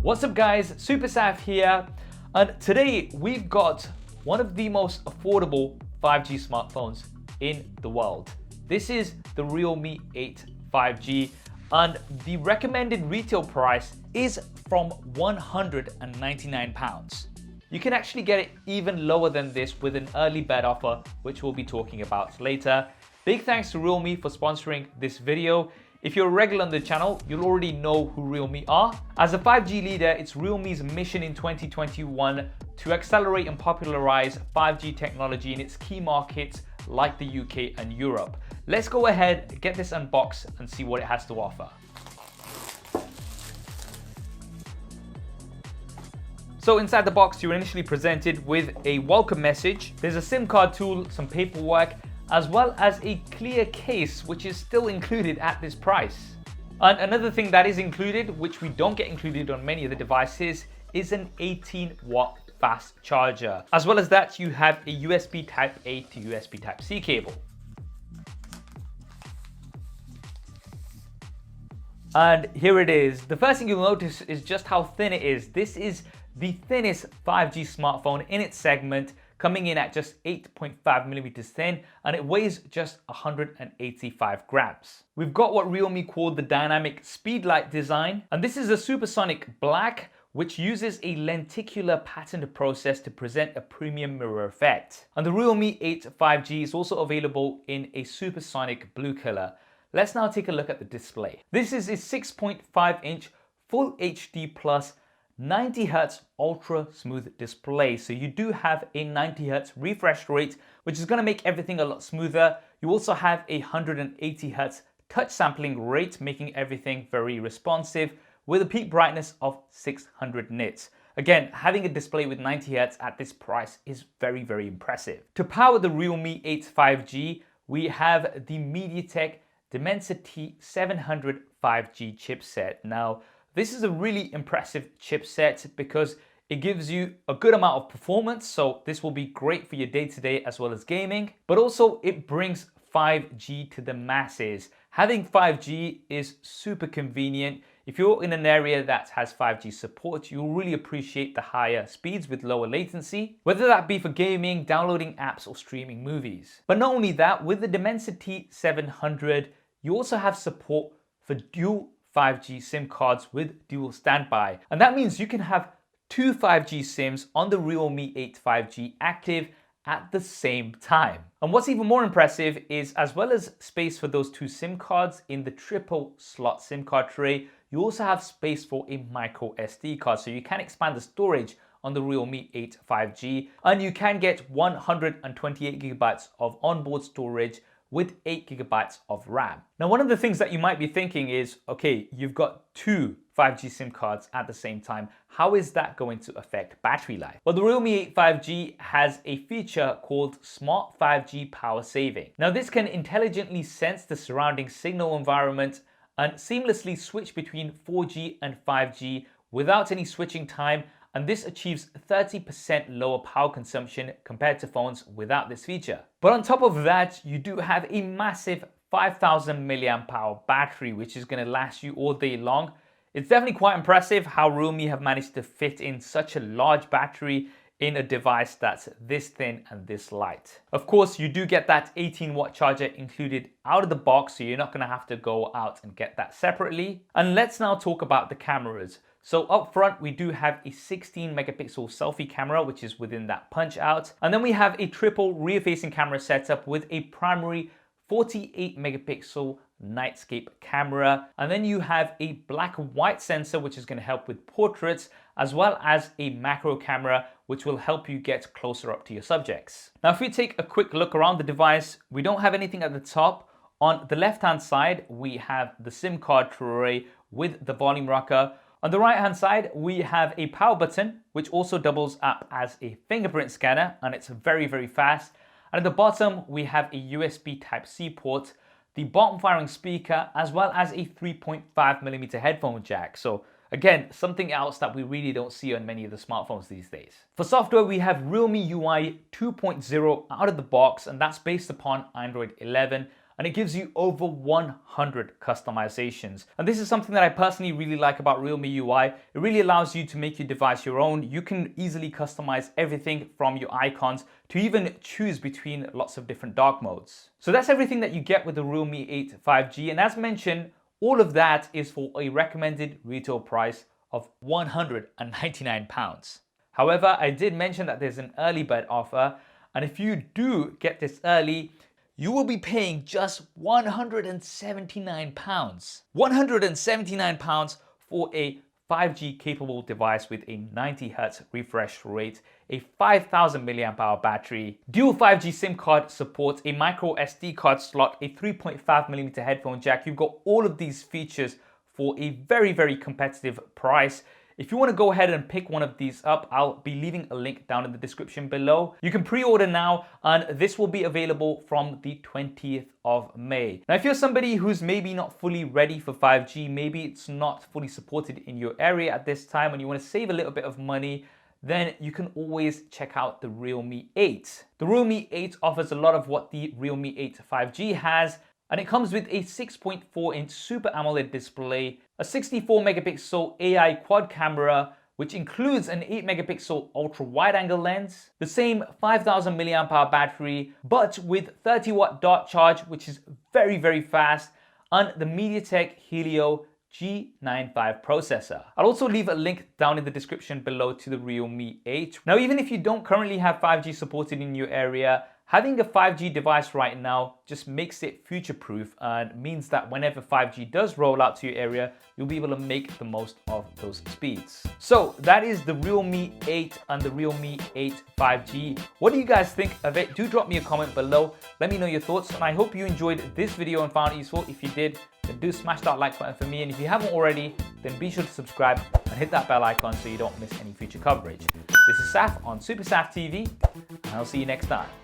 What's up guys, Super Saf here, and today we've got one of the most affordable 5G smartphones in the world. This is the Realme 8 5G, and the recommended retail price is from £199. You can actually get it even lower than this with an early bird offer, which we'll be talking about later. Big thanks to Realme for sponsoring this video. If you're a regular on the channel, you'll already know who Realme are. As a 5G leader, it's Realme's mission in 2021 to accelerate and popularize 5G technology in its key markets like the UK and Europe. Let's go ahead, get this unboxed and see what it has to offer. So inside the box, you're initially presented with a welcome message. There's a SIM card tool, some paperwork, as well as a clear case, which is still included at this price. And another thing that is included, which we don't get included on many of the devices, is an 18-watt fast charger. As well as that, you have a USB Type-A to USB Type-C cable. And here it is. The first thing you'll notice is just how thin it is. This is the thinnest 5G smartphone in its segment, coming in at just 8.5 millimeters thin, and it weighs just 185 grams. We've got what Realme called the dynamic speedlight design, and this is a supersonic black, which uses a lenticular patterned process to present a premium mirror effect. And the Realme 8 5G is also available in a supersonic blue color. Let's now take a look at the display. This is a 6.5-inch Full HD Plus 90Hz ultra smooth display. So you do have a 90Hz refresh rate, which is going to make everything a lot smoother. You also have a 180Hz touch sampling rate, making everything very responsive, with a peak brightness of 600 nits. Again, having a display with 90Hz at this price is very, very impressive. To power the Realme 8 5G, we have the MediaTek Dimensity 700 5G chipset. Now, this is a really impressive chipset because it gives you a good amount of performance, so this will be great for your day-to-day as well as gaming, but also it brings 5G to the masses. Having 5G is super convenient. If you're in an area that has 5G support, you'll really appreciate the higher speeds with lower latency, whether that be for gaming, downloading apps, or streaming movies. But not only that, with the Dimensity 700, you also have support for dual 5G SIM cards with dual standby. And that means you can have two 5G SIMs on the Realme 8 5G active at the same time. And what's even more impressive is, as well as space for those two SIM cards in the triple slot SIM card tray, you also have space for a micro SD card. So you can expand the storage on the Realme 8 5G, and you can get 128 gigabytes of onboard storage with 8 gigabytes of RAM. Now, one of the things that you might be thinking is, okay, you've got two 5G SIM cards at the same time. How is that going to affect battery life? Well, the Realme 8 5G has a feature called Smart 5G Power Saving. Now, this can intelligently sense the surrounding signal environment and seamlessly switch between 4G and 5G without any switching time, and this achieves 30% lower power consumption compared to phones without this feature. But on top of that, you do have a massive 5,000 milliamp hour battery, which is going to last you all day long. It's definitely quite impressive how Realme have managed to fit in such a large battery in a device that's this thin and this light. Of course, you do get that 18-watt charger included out of the box, so you're not going to have to go out and get that separately. And let's now talk about the cameras. So up front, we do have a 16 megapixel selfie camera, which is within that punch out. And then we have a triple rear facing camera setup with a primary 48 megapixel nightscape camera. And then you have a black and white sensor, which is going to help with portraits, as well as a macro camera, which will help you get closer up to your subjects. Now, if we take a quick look around the device, we don't have anything at the top. On the left-hand side, we have the SIM card tray with the volume rocker. On the right hand side, we have a power button, which also doubles up as a fingerprint scanner, and it's very, very fast. And at the bottom, we have a USB Type-C port, the bottom firing speaker, as well as a 3.5mm headphone jack. So Again, something else that we really don't see on many of the smartphones these days. For software, we have Realme UI 2.0 out of the box, and that's based upon Android 11. And it gives you over 100 customizations. And this is something that I personally really like about Realme UI. It really allows you to make your device your own. You can easily customize everything from your icons to even choose between lots of different dark modes. So that's everything that you get with the Realme 8 5G. And as mentioned, all of that is for a recommended retail price of £199. However, I did mention that there's an early bird offer. And if you do get this early, you will be paying just £179. £179 for a 5G capable device with a 90Hz refresh rate, a 5000 mAh battery, dual 5G SIM card support, a micro SD card slot, a 3.5mm headphone jack. You've got all of these features for a very, very competitive price. If you want to go ahead and pick one of these up, I'll be leaving a link down in the description below. You can pre-order now, and this will be available from the 20th of May. Now, if you're somebody who's maybe not fully ready for 5G, maybe it's not fully supported in your area at this time, and you want to save a little bit of money, then you can always check out the Realme 8. The Realme 8 offers a lot of what the Realme 8 5G has, and it comes with a 6.4-inch Super AMOLED display, a 64-megapixel AI quad camera, which includes an 8-megapixel ultra-wide-angle lens, the same 5000 mAh battery, but with 30-watt dart charge, which is very, very fast, and the MediaTek Helio G95 processor. I'll also leave a link down in the description below to the Realme 8. Now, even if you don't currently have 5G supported in your area, having a 5G device right now just makes it future-proof and means that whenever 5G does roll out to your area, you'll be able to make the most of those speeds. So that is the Realme 8 and the Realme 8 5G. What do you guys think of it? Do drop me a comment below. Let me know your thoughts, and I hope you enjoyed this video and found it useful. If you did, then do smash that like button for me. And if you haven't already, then be sure to subscribe and hit that bell icon so you don't miss any future coverage. This is Saf on Super Saf TV, and I'll see you next time.